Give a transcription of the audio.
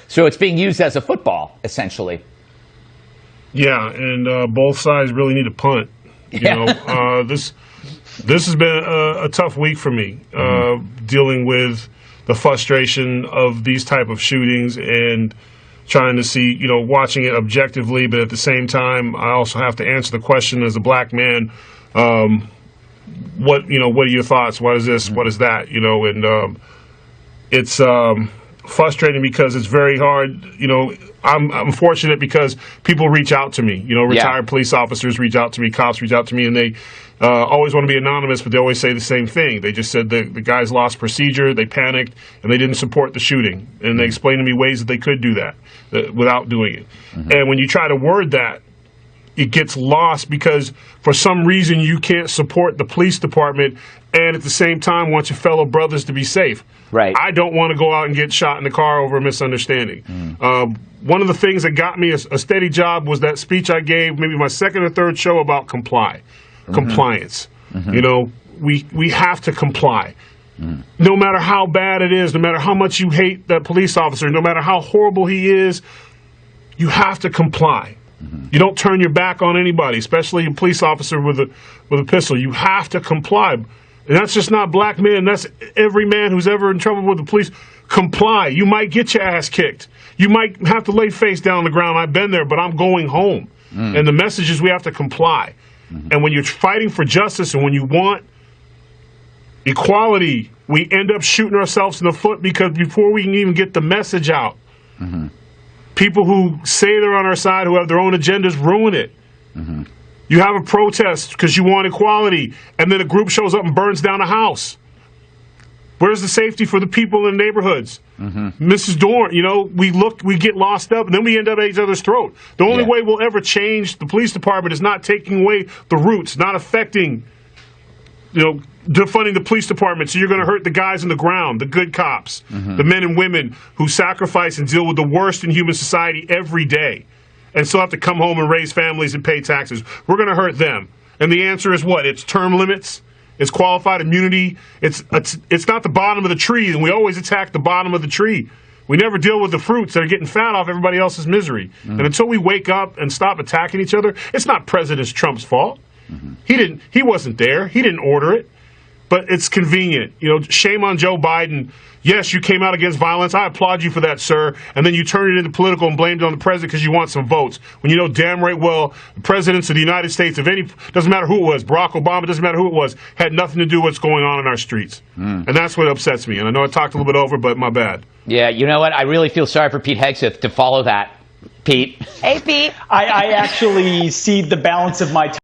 So it's being used as a football, essentially. Yeah, and both sides really need to punt. You know, this has been a tough week for me, dealing with the frustration of these type of shootings and trying to see, you know, watching it objectively, but at the same time, I also have to answer the question as a black man, what are your thoughts? What is this? What is that? You know, and it's frustrating because it's very hard. You know, I'm fortunate because people reach out to me. You know, retired police officers reach out to me, cops reach out to me, and they always want to be anonymous, but they always say the same thing. They just said the guys lost procedure, they panicked, and they didn't support the shooting. And they explained to me ways that they could do that without doing it. And when you try to word that, it gets lost because for some reason you can't support the police department and at the same time want your fellow brothers to be safe. Right. I don't want to go out and get shot in the car over a misunderstanding. One of the things that got me a steady job was that speech I gave, maybe my second or third show, about compliance. You know, we have to comply. No matter how bad it is, no matter how much you hate that police officer, no matter how horrible he is, you have to comply. You don't turn your back on anybody, especially a police officer with a pistol. You have to comply. And that's just not black men. That's every man who's ever in trouble with the police. Comply. You might get your ass kicked. You might have to lay face down on the ground. I've been there, but I'm going home. And the message is we have to comply. And when you're fighting for justice and when you want equality, we end up shooting ourselves in the foot because before we can even get the message out, people who say they're on our side, who have their own agendas, ruin it. You have a protest because you want equality, and then a group shows up and burns down a house. Where's the safety for the people in the neighborhoods? Mrs. Dorn, you know, we get lost up, and then we end up at each other's throat. The only way we'll ever change the police department is not taking away the roots, not affecting, you know, defunding the police department. So you're going to hurt the guys on the ground, the good cops, the men and women who sacrifice and deal with the worst in human society every day and still have to come home and raise families and pay taxes. We're going to hurt them. And the answer is what? It's term limits. It's qualified immunity. It's not the bottom of the tree, and we always attack the bottom of the tree. We never deal with the fruits that are getting fat off everybody else's misery. And until we wake up and stop attacking each other, it's not President Trump's fault. He wasn't there. He didn't order it. But it's convenient. You know, shame on Joe Biden. Yes, you came out against violence. I applaud you for that, sir. And then you turned it into political and blamed it on the president because you want some votes. When you know damn right well the presidents of the United States, doesn't matter who it was, Barack Obama, doesn't matter who it was, had nothing to do with what's going on in our streets. And that's what upsets me. And I know I talked a little bit over, but my bad. Yeah, you know what? I really feel sorry for Pete Hegseth to follow that. Pete. Hey, Pete. I actually cede the balance of my time